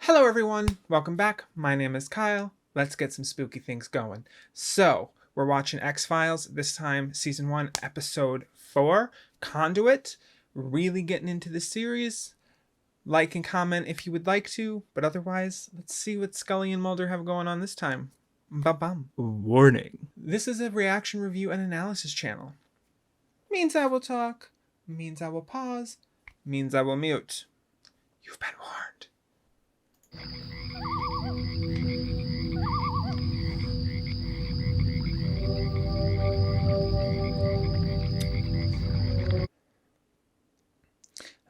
Hello everyone, welcome back. My name is Kyle. Let's get some spooky things going. So, we're watching X-Files, this time Season 1, Episode 4, Conduit. Really getting into the series. Like and comment if you would like to, but otherwise, let's see what Scully and Mulder have going on this time. Ba-bum. Warning. This is a reaction review and analysis channel. Means I will talk, means I will pause, means I will mute. You've been warned.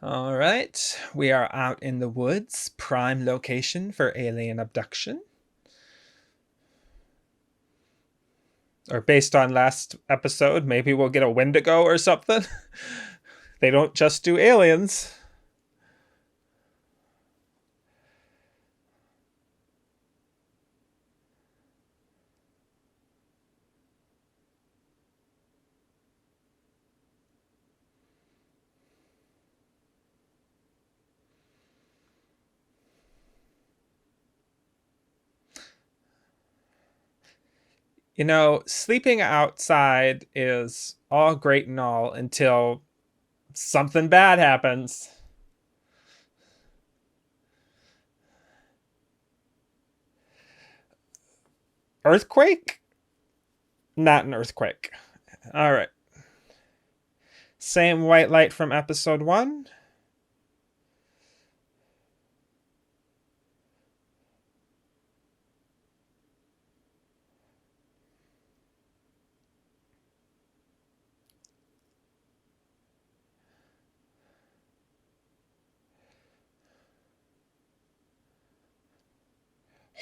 All right, we are out in the woods, prime location for alien abduction. Or based on last episode, maybe we'll get a Wendigo or something. They don't just do aliens. You know, sleeping outside is all great and all until something bad happens. Earthquake? Not an earthquake. All right. Same white light from episode 1.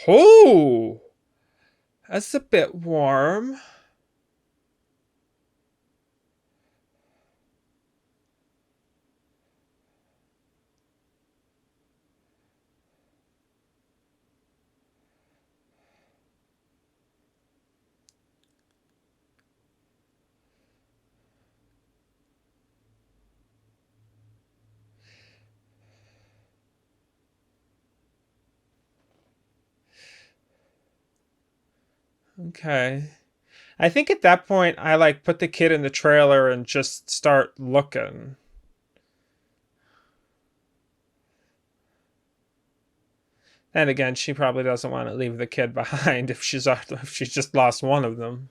Oh, that's a bit warm. Okay. I think at that point I like put the kid in the trailer and just start looking. And again, she probably doesn't want to leave the kid behind if she's just lost one of them.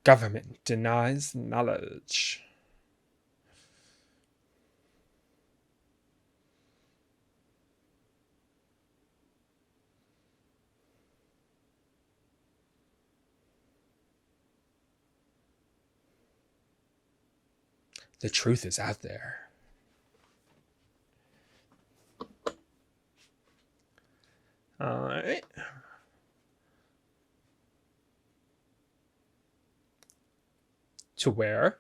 Government denies knowledge. The truth is out there. All right. To where?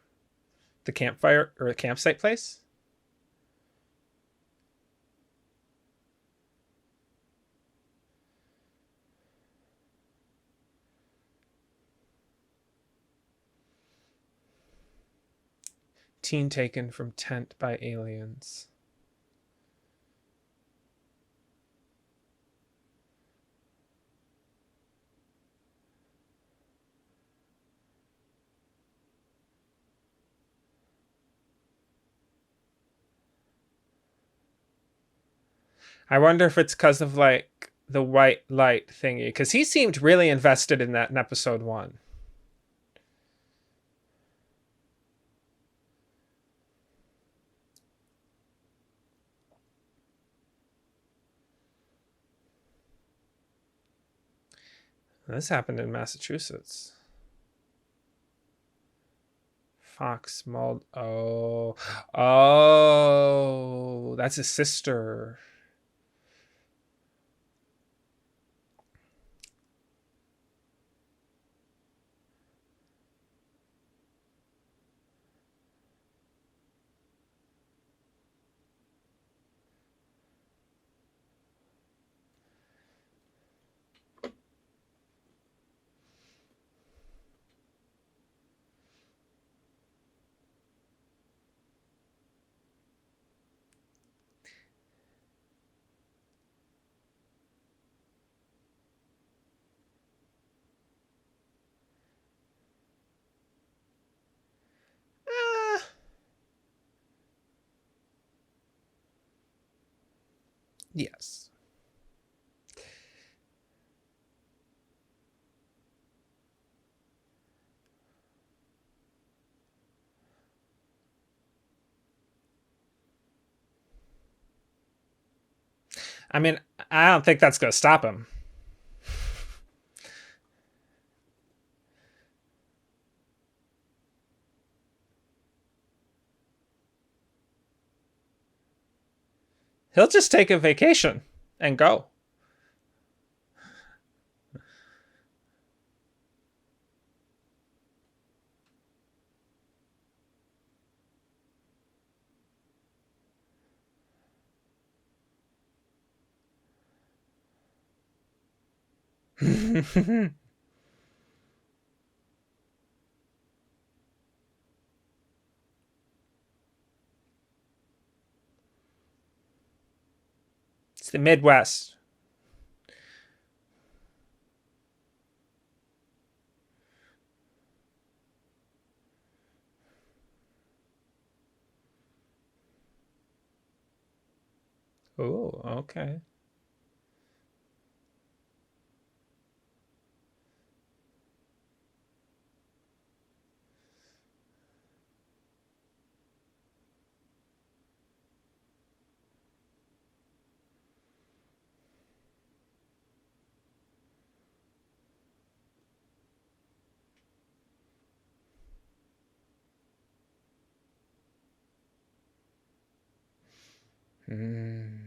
The campfire or the campsite place? Teen taken from tent by aliens. I wonder if it's because of like the white light thingy, because he seemed really invested in that in episode 1. This happened in Massachusetts. Fox Mulder. Oh, that's his sister. Yes. I mean, I don't think that's going to stop him. He'll just take a vacation and go. It's the Midwest. Oh, okay. Mm.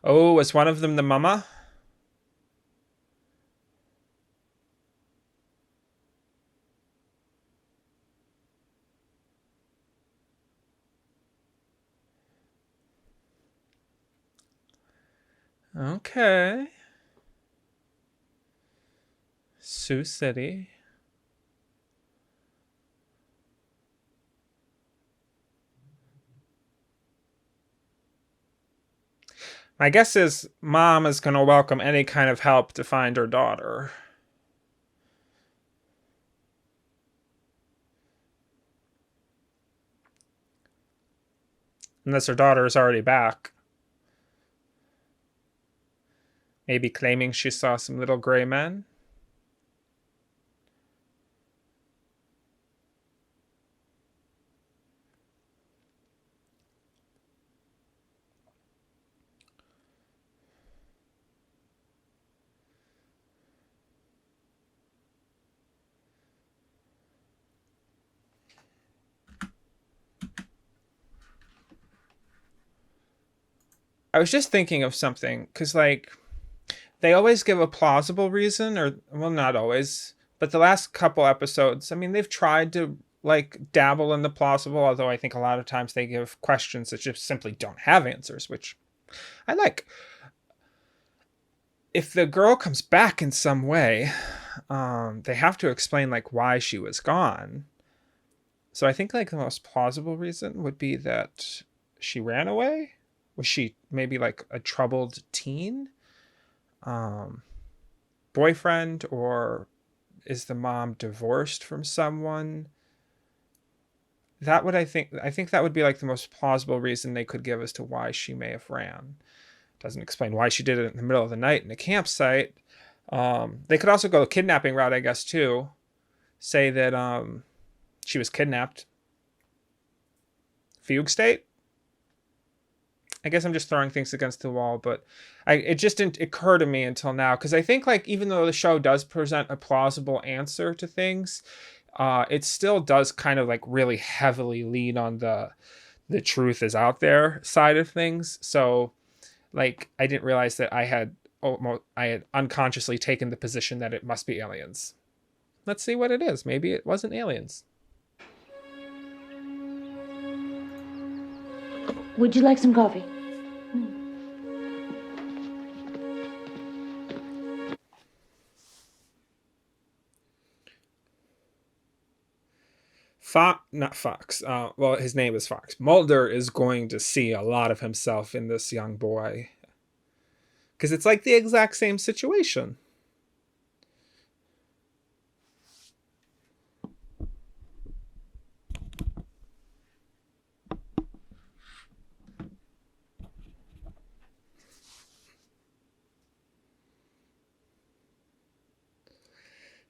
Oh, was one of them the mama? Okay. Sioux City. My guess is mom is going to welcome any kind of help to find her daughter. Unless her daughter is already back. Maybe claiming she saw some little gray men. I was just thinking of something because, like, they always give a plausible reason, or, well, not always, but the last couple episodes, I mean, they've tried to, like, dabble in the plausible, although I think a lot of times they give questions that just simply don't have answers, which I like. If the girl comes back in some way, they have to explain, like, why she was gone. So I think, like, the most plausible reason would be that she ran away. Was she maybe like a troubled teen? Um, Boyfriend, or is the mom divorced from someone? That would, I think that would be like the most plausible reason they could give as to why she may have ran. Doesn't explain why she did it in the middle of the night in a campsite. They could also go the kidnapping route, I guess, too. Say that she was kidnapped. Fugue state. I guess I'm just throwing things against the wall, but it just didn't occur to me until now, because I think, like, even though the show does present a plausible answer to things, it still does kind of, like, really heavily lean on the truth is out there side of things. So, like, I didn't realize that I had unconsciously taken the position that it must be aliens. Let's see what it is. Maybe it wasn't aliens. Would you like some coffee? Not Fox. Well, his name is Fox. Mulder is going to see a lot of himself in this young boy, because it's like the exact same situation.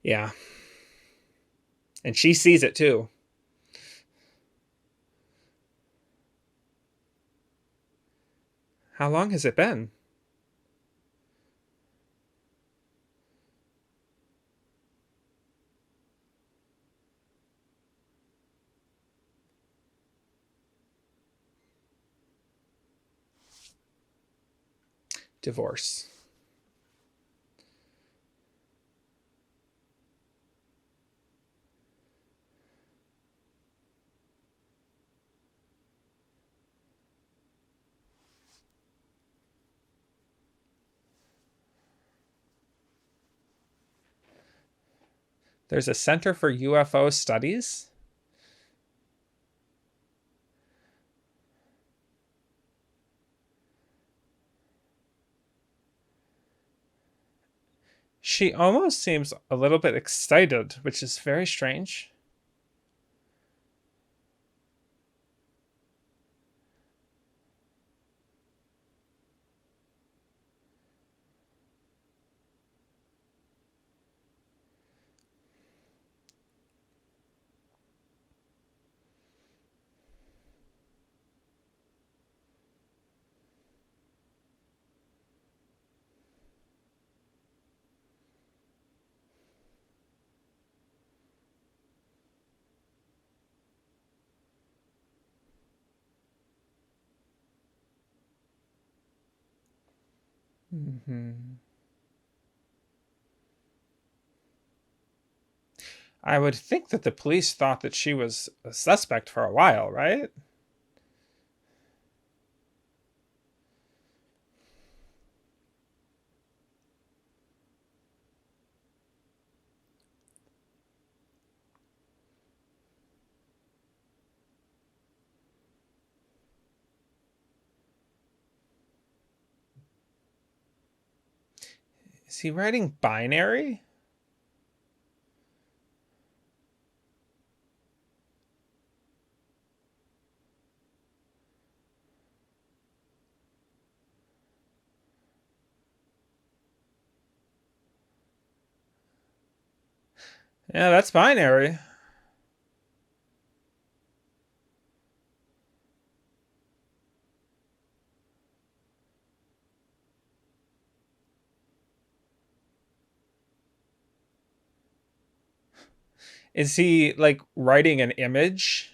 Yeah. And she sees it too. How long has it been? Divorce. There's a Center for UFO Studies. She almost seems a little bit excited, which is very strange. Mm-hmm. I would think that the police thought that she was a suspect for a while, right? Is he writing binary? Yeah, that's binary. Is he like writing an image?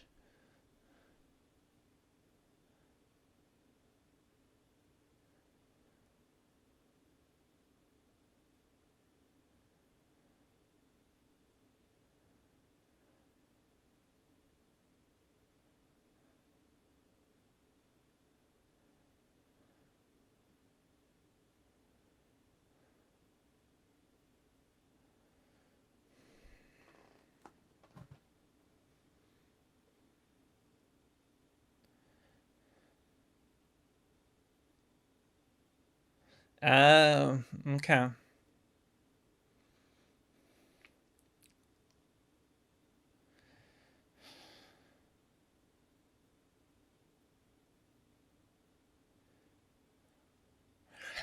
Okay.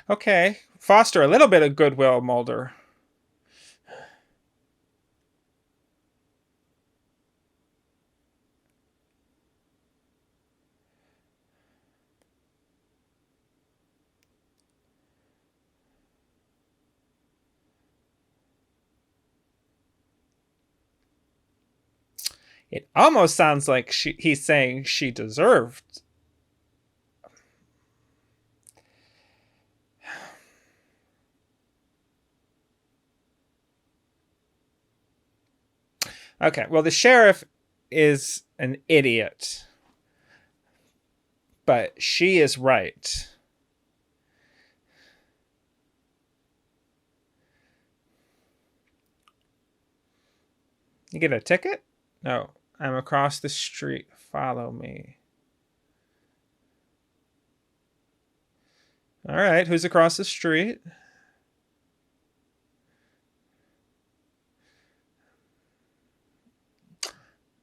Okay. Foster a little bit of goodwill, Mulder. It almost sounds like he's saying she deserved. Okay, well, the sheriff is an idiot, but she is right. You get a ticket? No, I'm across the street. Follow me. All right, who's across the street?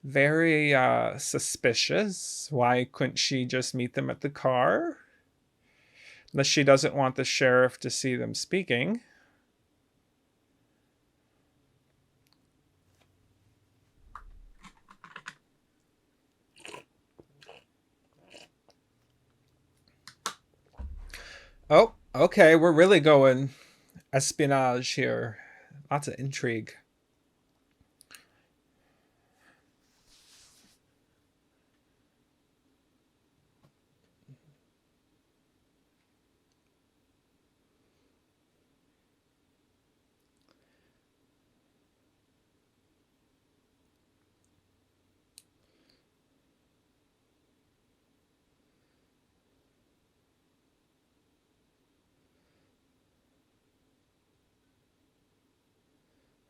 Very suspicious. Why couldn't she just meet them at the car? Unless she doesn't want the sheriff to see them speaking. Oh, okay. We're really going espionage here. Lots of intrigue.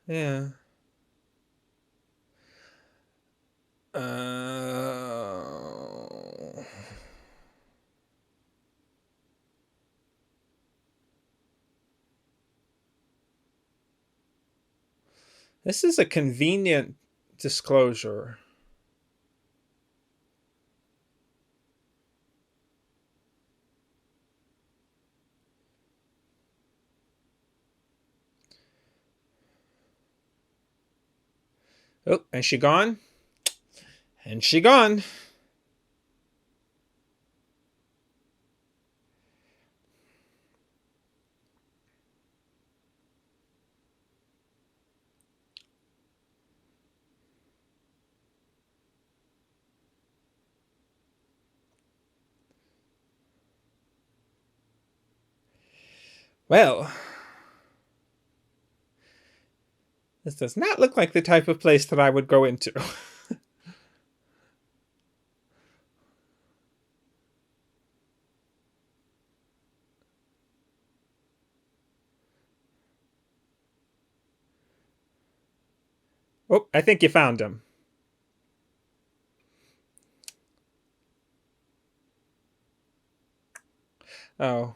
Yeah. Uh, this is a convenient disclosure. Oh, and she gone? And she gone. Well, this does not look like the type of place that I would go into. Oh, I think you found him. Oh.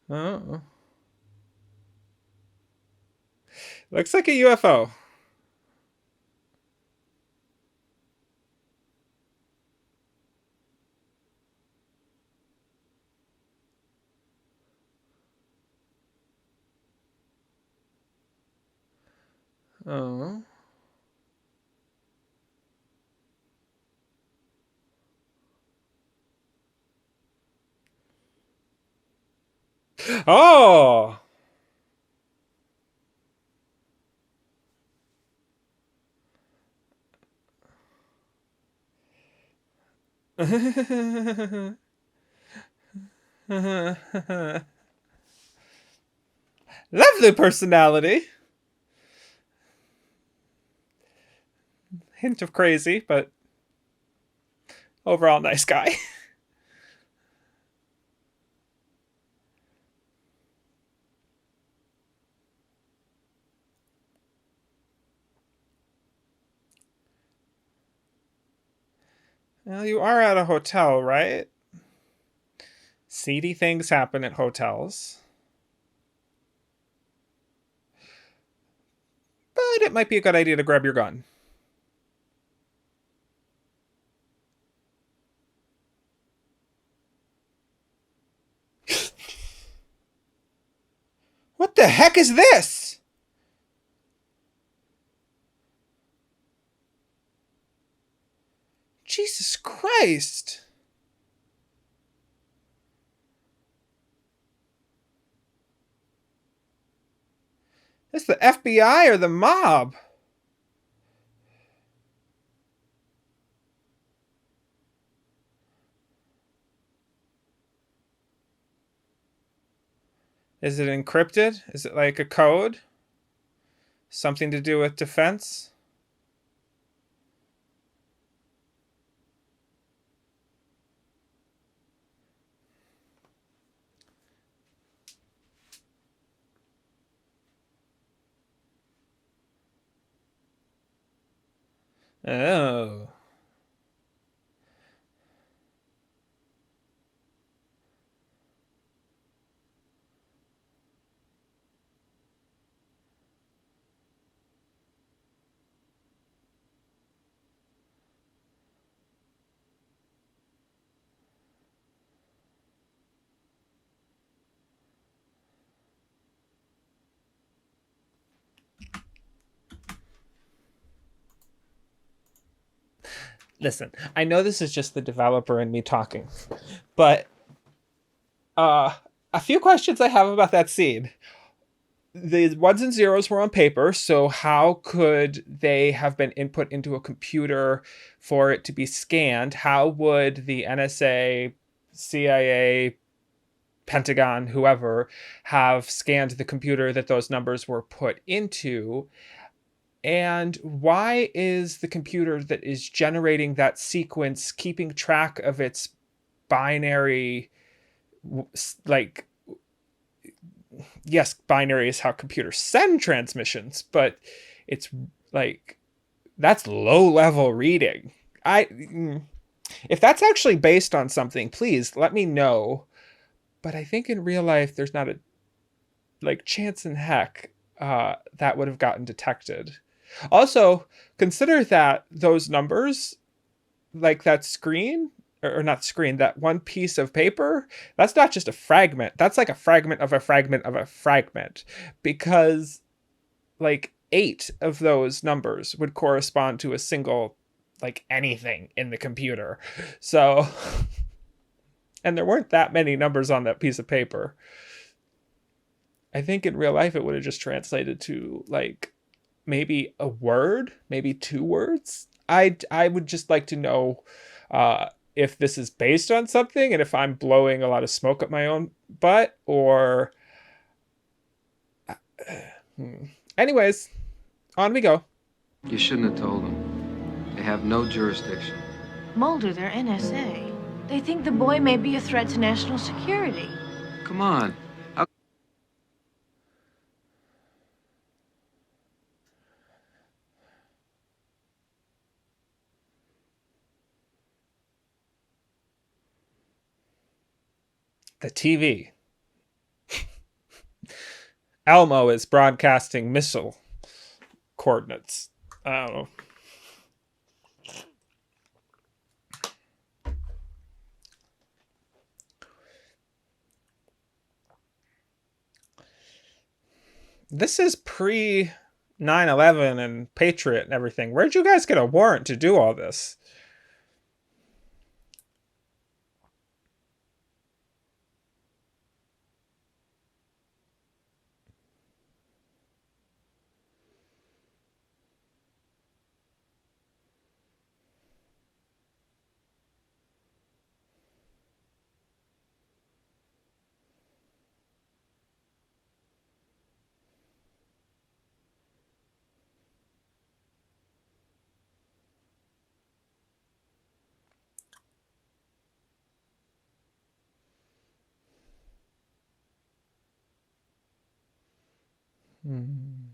Oh. Looks like a UFO. Oh. Oh! Lovely personality. Hint of crazy, but overall nice guy. Well, you are at a hotel, right? Seedy things happen at hotels. But it might be a good idea to grab your gun. What the heck is this? Jesus Christ. Is the FBI or the mob? Is it encrypted? Is it like a code? Something to do with defense? Oh. Listen, I know this is just the developer and me talking, but uh, a few questions I have about that scene. The ones and zeros were on paper, so how could they have been input into a computer for it to be scanned? How would the NSA, CIA, Pentagon, whoever, have scanned the computer that those numbers were put into? And why is the computer that is generating that sequence keeping track of its binary, like, yes, binary is how computers send transmissions, but it's like that's low level reading. I If that's actually based on something, please let me know. But I think in real life there's not a chance in heck that would have gotten detected. Also, consider that those numbers, like that screen, or not screen, that one piece of paper, that's not just a fragment. That's like a fragment of a fragment of a fragment, because like 8 of those numbers would correspond to a single, like, anything in the computer. So, and there weren't that many numbers on that piece of paper. I think in real life it would have just translated to like maybe a word, maybe 2 words. I would just like to know if this is based on something and if I'm blowing a lot of smoke up my own butt, or anyways, on we go. You shouldn't have told them. They have no jurisdiction. Mulder, they're NSA. They think the boy may be a threat to national security. Come on. How The TV. Elmo is broadcasting missile coordinates. I don't know. This is pre 9/11 and Patriot and everything. Where'd you guys get a warrant to do all this? Hmm.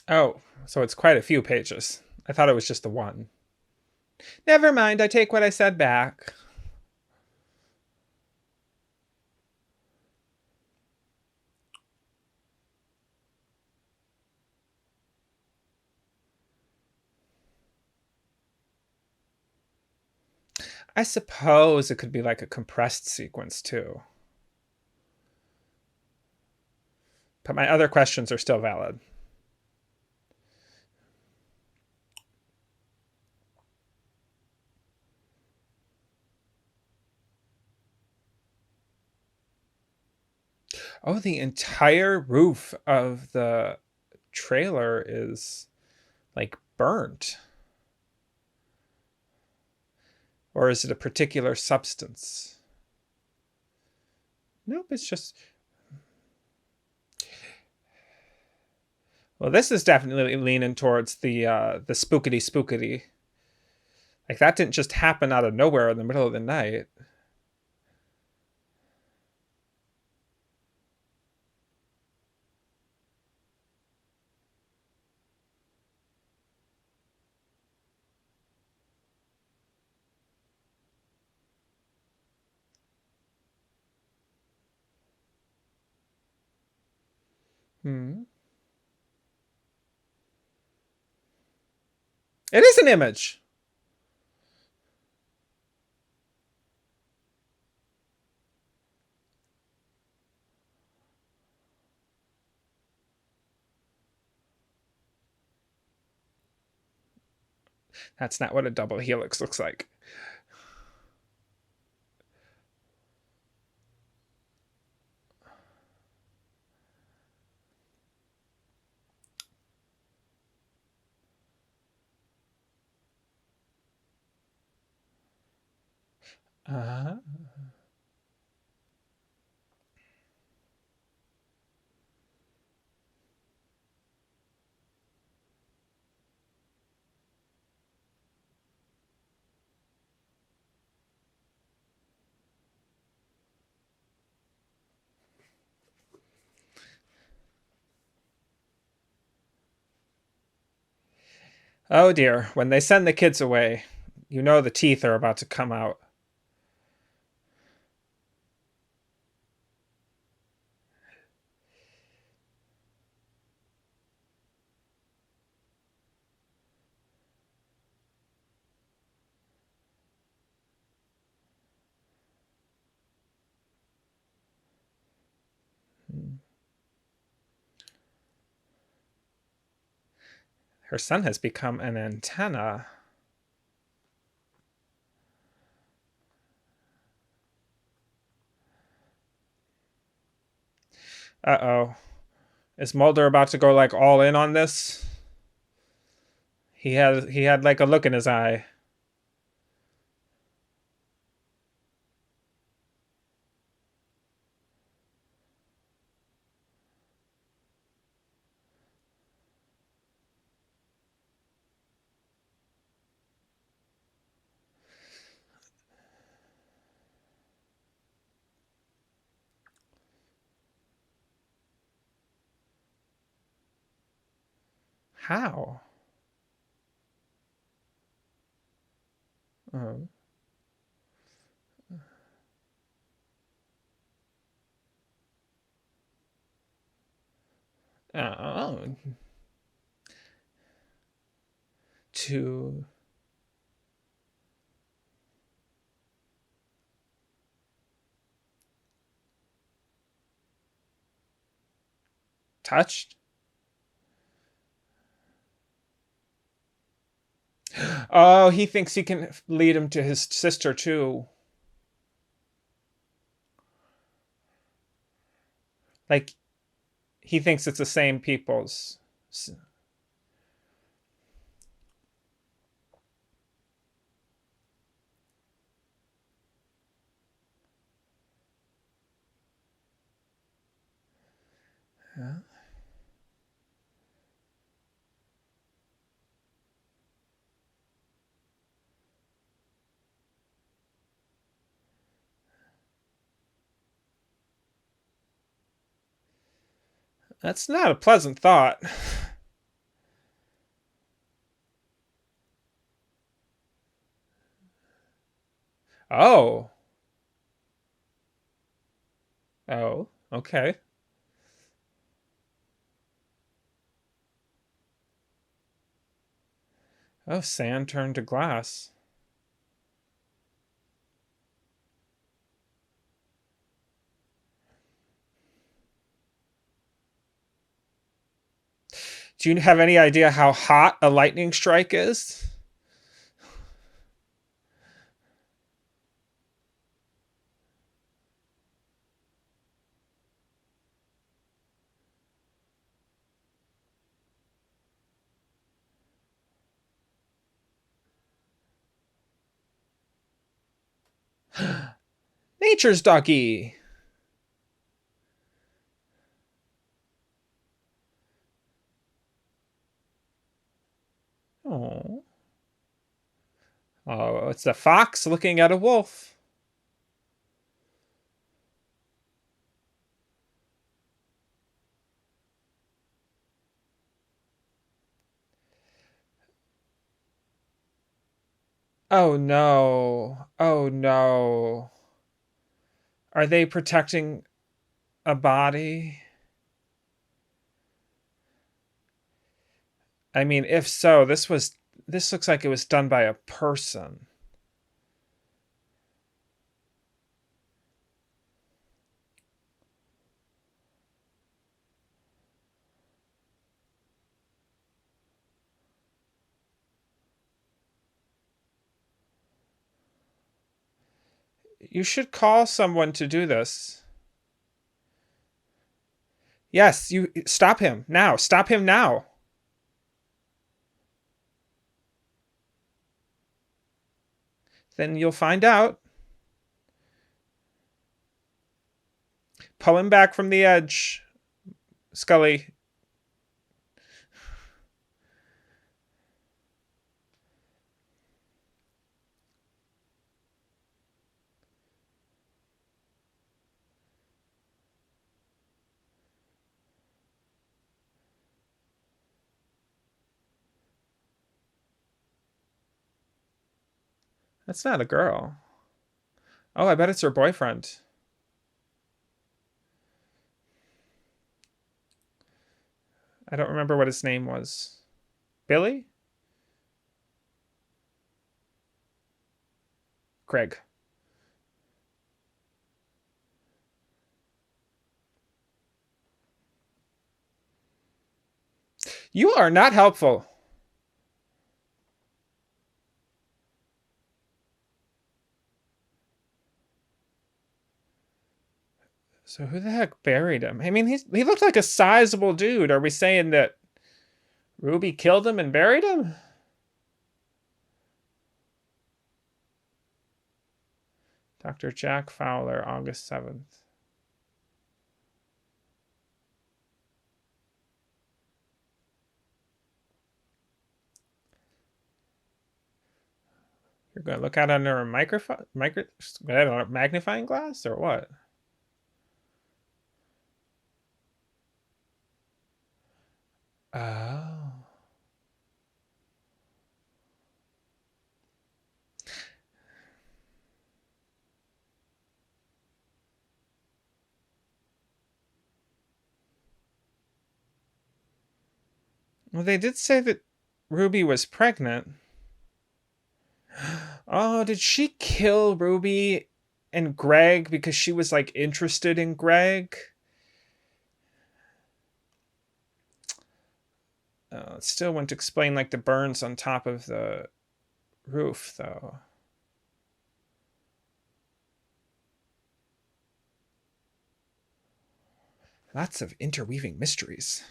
Oh, so it's quite a few pages. I thought it was just the one. Never mind, I take what I said back. I suppose it could be like a compressed sequence too. But my other questions are still valid. Oh, the entire roof of the trailer is like burnt. Or is it a particular substance? Nope, it's just. Well, this is definitely leaning towards the spookity spookity. Like that didn't just happen out of nowhere in the middle of the night. Hmm. It is an image. That's not what a double helix looks like. Uh, oh dear, when they send the kids away, you know the teeth are about to come out. Her son has become an antenna. Uh-oh. Is Mulder about to go like all in on this? He had like a look in his eye. How? Oh. Oh. To touched? Oh, he thinks he can lead him to his sister too. Like, he thinks it's the same people's. Huh? That's not a pleasant thought. Oh. Oh, okay. Oh, sand turned to glass. Do you have any idea how hot a lightning strike is? Nature's doggy. Oh. Oh, it's a fox looking at a wolf. Oh no. Oh no. Are they protecting a body? I mean, if so, this looks like it was done by a person. You should call someone to do this. Yes, you stop him now. Stop him now. Then you'll find out. Pull him back from the edge, Scully. That's not a girl. Oh, I bet it's her boyfriend. I don't remember what his name was. Billy? Craig. You are not helpful. So who the heck buried him? I mean, he looked like a sizable dude. Are we saying that Ruby killed him and buried him? Dr. Jack Fowler, August 7th. You're going to look out under a magnifying glass or what? Oh. Well, they did say that Ruby was pregnant. Oh, did she kill Ruby and Greg because she was like interested in Greg? It still wouldn't explain like the burns on top of the roof, though. Lots of interweaving mysteries.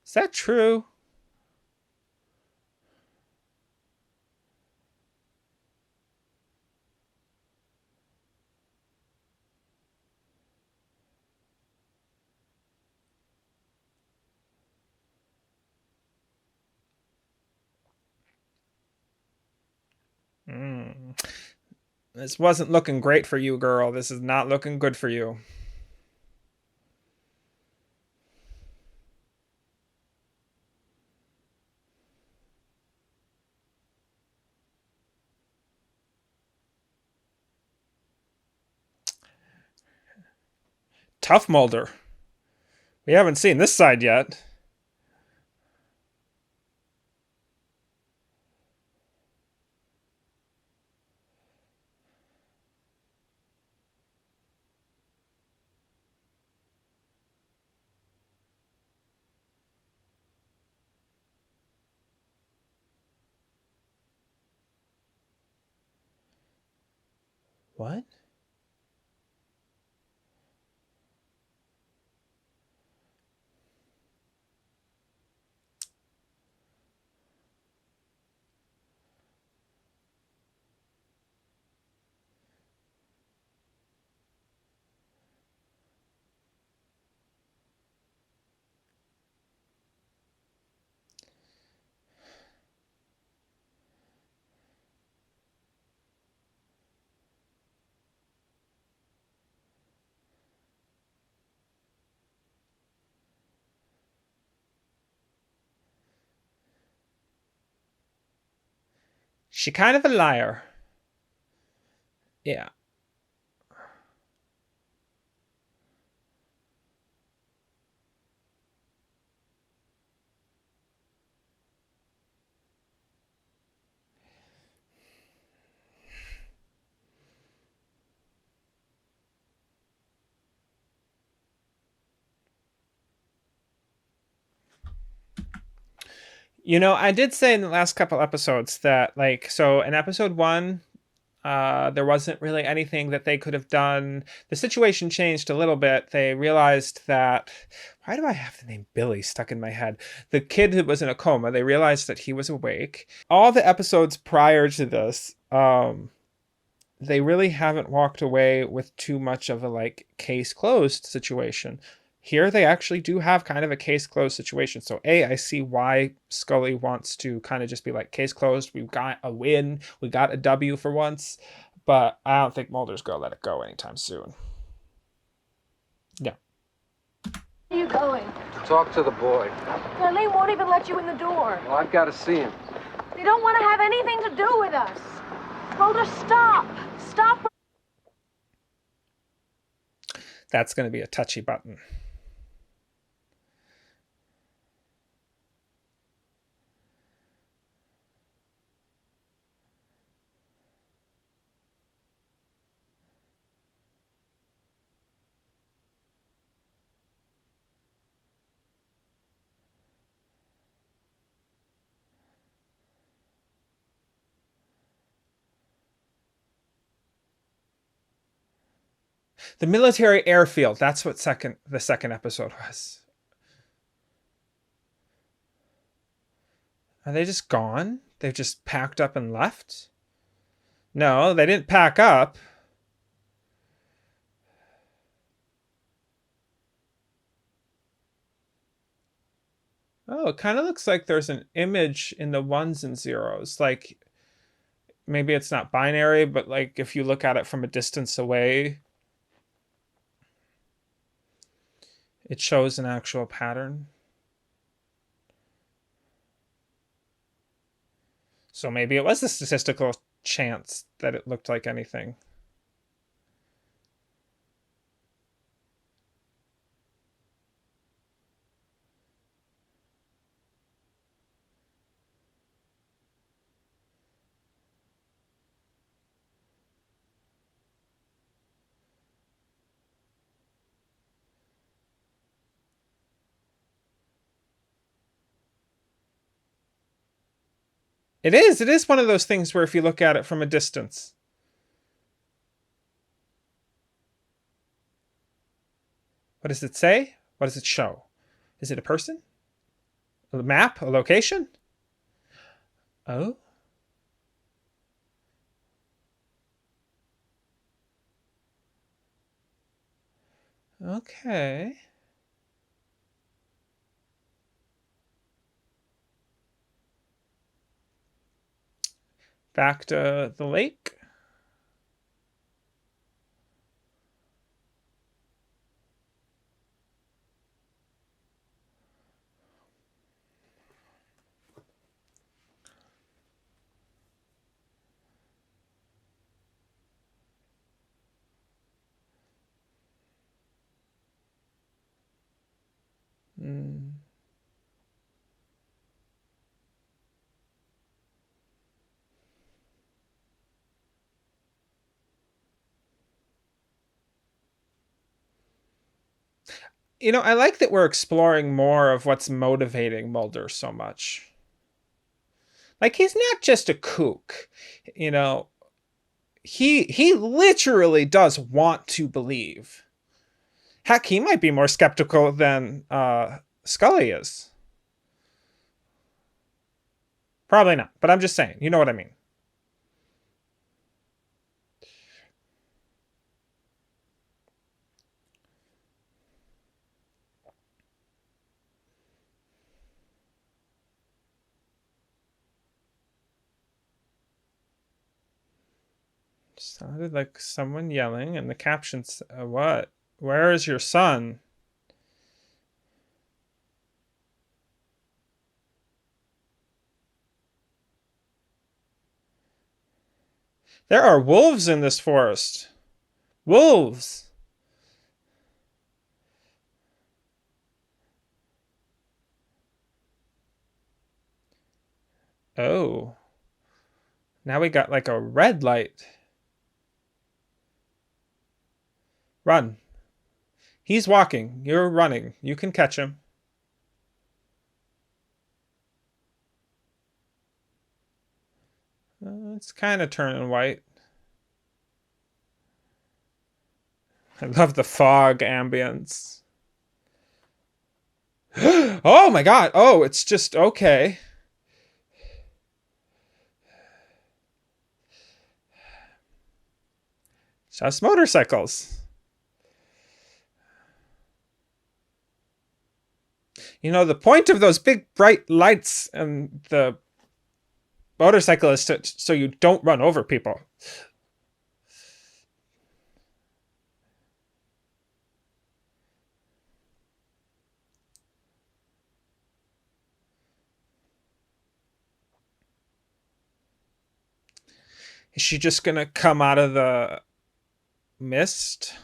Is that true? This wasn't looking great for you, girl. This is not looking good for you. Tough Mulder. We haven't seen this side yet. What? She kind of a liar. Yeah. You know, I did say in the last couple episodes that, like, so in episode 1, there wasn't really anything that they could have done. The situation changed a little bit. They realized that, why do I have the name Billy stuck in my head? The kid who was in a coma, they realized that he was awake. All the episodes prior to this, they really haven't walked away with too much of a, like, case closed situation. Here they actually do have kind of a case closed situation. So I see why Scully wants to kind of just be like, case closed. We've got a win. We got a W for once. But I don't think Mulder's going to let it go anytime soon. Yeah. Where are you going? Talk to the boy. Darlene won't even let you in the door. Well, I've got to see him. They don't want to have anything to do with us. Mulder, stop. Stop. That's going to be a touchy button. The military airfield. That's what the second episode was. Are they just gone? They've just packed up and left? No, they didn't pack up. Oh, it kind of looks like there's an image in the ones and zeros. Like, maybe it's not binary, but like if you look at it from a distance away, it shows an actual pattern. So maybe it was a statistical chance that it looked like anything. It is one of those things where if you look at it from a distance. What does it say? What does it show? Is it a person? A map? A location? Oh. Okay. Back to the lake. Mm. You know, I like that we're exploring more of what's motivating Mulder so much. Like, he's not just a kook, you know. He literally does want to believe. Heck, he might be more skeptical than Scully is. Probably not, but I'm just saying. You know what I mean. Sounded like someone yelling, and the captions, what? Where is your son? There are wolves in this forest. Wolves. Oh. Now we got like a red light. Run. He's walking. You're running. You can catch him. It's kind of turning white. I love the fog ambience. Oh my god. Oh, it's just okay. Just motorcycles. You know, the point of those big bright lights and the motorcycle is so you don't run over people. Is she just gonna come out of the mist?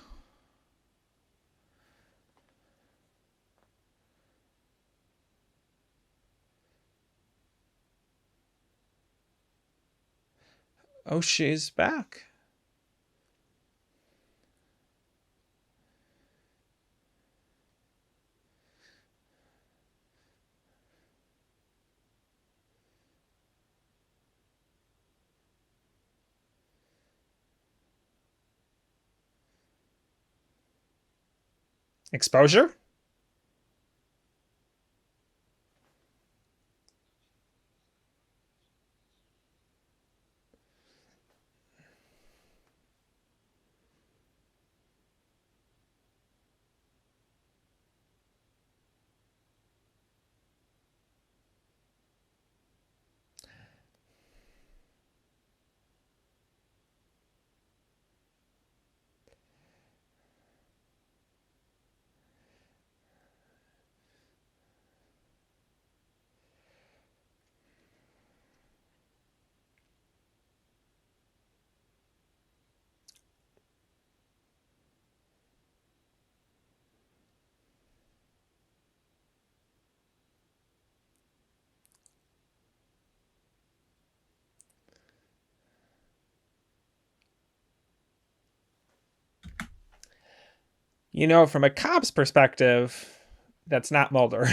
Oh, she's back. Exposure? You know, from a cop's perspective, that's not Mulder.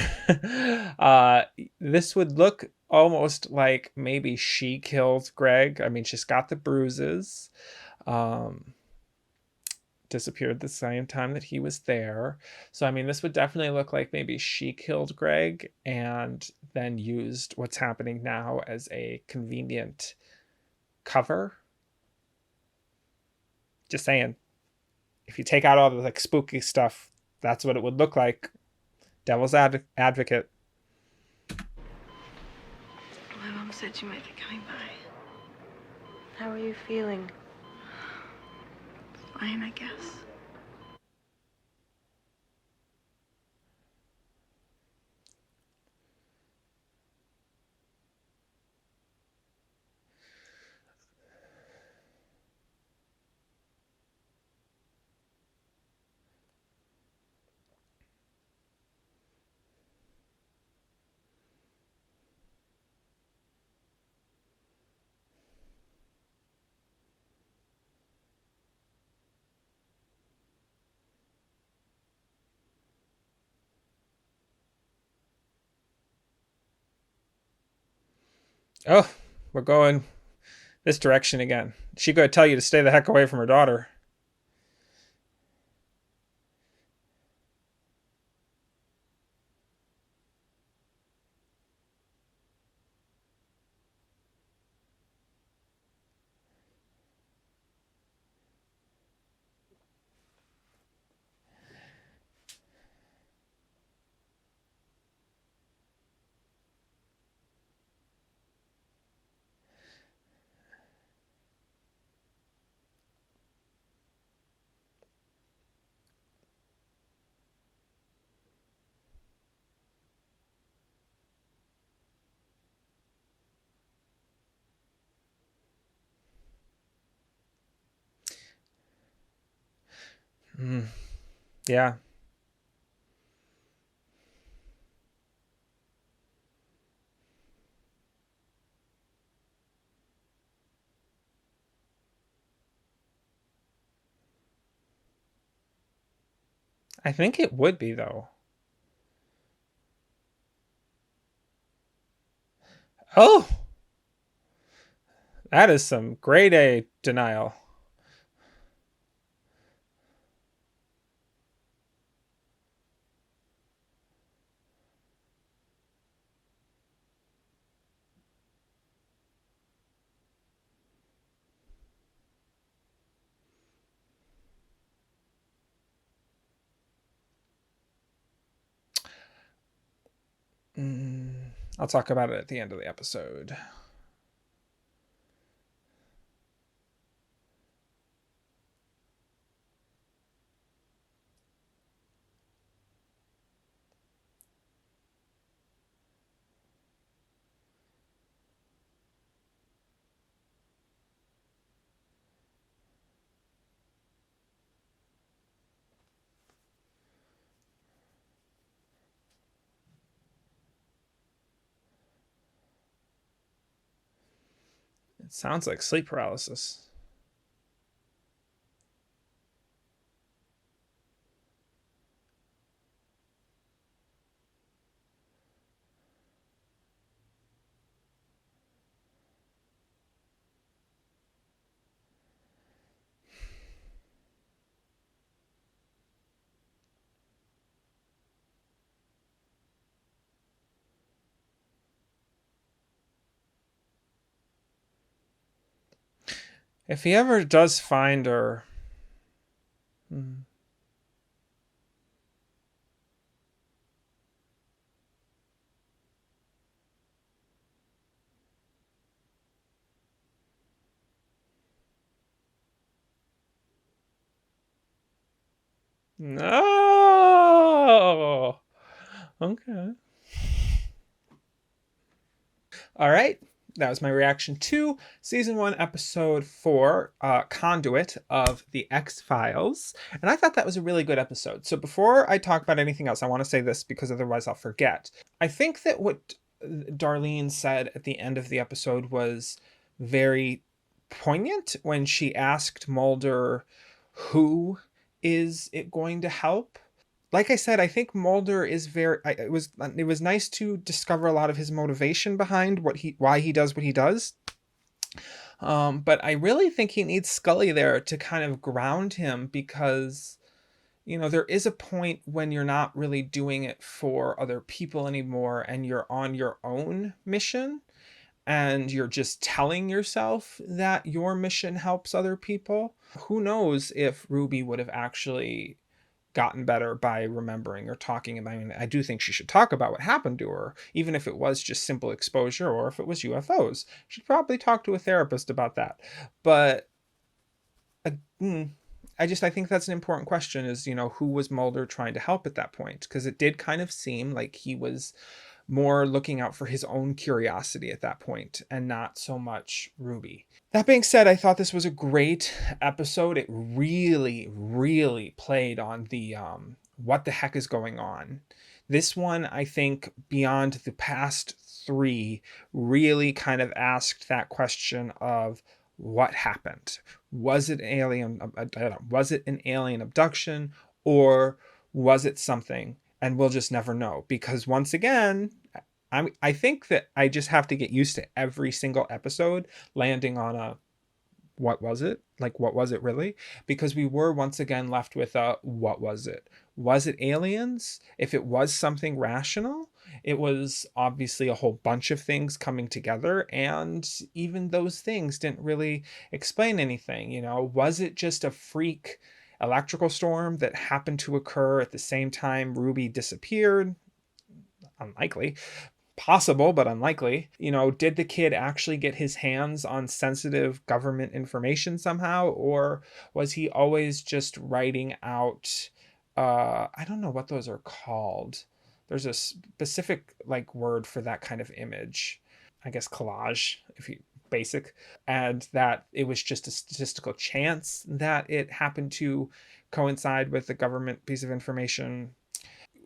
uh, this would look almost like maybe she killed Greg. I mean, she's got the bruises. Um, Disappeared the same time that he was there. So, I mean, this would definitely look like maybe she killed Greg and then used what's happening now as a convenient cover. Just saying. If you take out all the like spooky stuff, that's what it would look like. Devil's advocate. My mom said she might be coming by. How are you feeling? Fine, I guess. Oh, we're going this direction again. She gonna tell you to stay the heck away from her daughter. Yeah. I think it would be, though. Oh, that is some grade A denial. I'll talk about it at the end of the episode. It sounds like sleep paralysis. If he ever does find her. No. Okay. All right. That was my reaction to season 1, episode 4, Conduit of the X Files. And I thought that was a really good episode. So before I talk about anything else, I want to say this because otherwise I'll forget. I think that what Darlene said at the end of the episode was very poignant when she asked Mulder, who is it going to help? Like I said, I think Mulder is very. It was nice to discover a lot of his motivation behind why he does what he does. But I really think he needs Scully there to kind of ground him because there is a point when you're not really doing it for other people anymore and you're on your own mission and you're just telling yourself that your mission helps other people. Who knows if Ruby would have actually gotten better by remembering or talking about. I mean, I do think she should talk about what happened to her, even if it was just simple exposure or if it was UFOs. She'd probably talk to a therapist about that. But uh, I think that's an important question is, who was Mulder trying to help at that point? Because it did kind of seem like he was more looking out for his own curiosity at that point and not so much Ruby. That being said, I thought this was a great episode. It really, really played on the what the heck is going on. This one, I think, beyond the past three, really kind of asked that question of what happened. Was it alien? I don't know, was it an alien abduction, or was it something? And we'll just never know because once again, I think that I just have to get used to every single episode landing on a what was it? Like, what was it really? Because we were once again left with a what was it? Was it aliens? If it was something rational, it was obviously a whole bunch of things coming together, and even those things didn't really explain anything. Was it just a freak electrical storm that happened to occur at the same time Ruby disappeared? Unlikely. Possible, but unlikely. Did the kid actually get his hands on sensitive government information somehow, or was he always just writing out I don't know what those are called. There's a specific like word for that kind of image. I guess collage, if you basic, and that it was just a statistical chance that it happened to coincide with the government piece of information.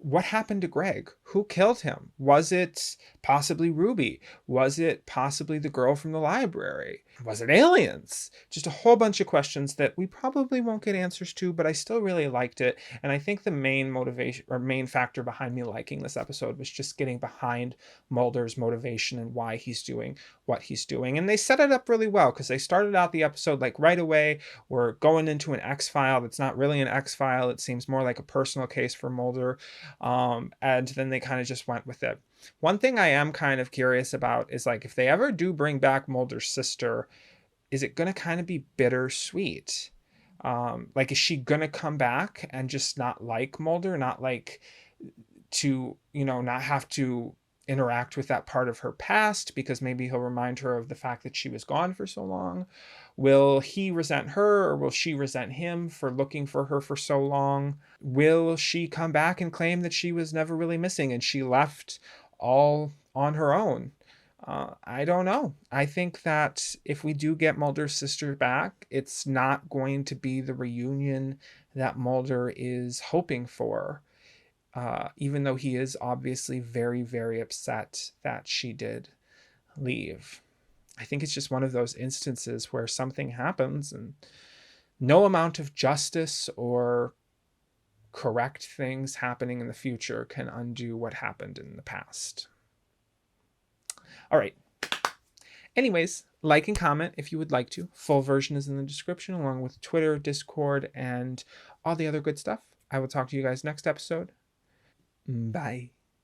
What happened to Greg? Who killed him? Was it possibly Ruby? Was it possibly the girl from the library? Was it aliens? Just a whole bunch of questions that we probably won't get answers to, but I still really liked it. And I think the main motivation or main factor behind me liking this episode was just getting behind Mulder's motivation and why he's doing what he's doing. And they set it up really well because they started out the episode like right away. We're going into an X-file that's not really an X-file. It seems more like a personal case for Mulder. And then they kind of just went with it. One thing I am kind of curious about is like if they ever do bring back Mulder's sister, is it going to kind of be bittersweet? Like, is she going to come back and just not like Mulder, not like to, not have to interact with that part of her past because maybe he'll remind her of the fact that she was gone for so long? Will he resent her or will she resent him for looking for her for so long? Will she come back and claim that she was never really missing and she left all on her own? I don't know. I think that if we do get Mulder's sister back, it's not going to be the reunion that Mulder is hoping for, even though he is obviously very, very upset that she did leave. I think it's just one of those instances where something happens and no amount of justice or correct things happening in the future can undo what happened in the past. All right. Anyways, like and comment if you would like to. Full version is in the description along with Twitter, Discord, and all the other good stuff. I will talk to you guys next episode. Bye.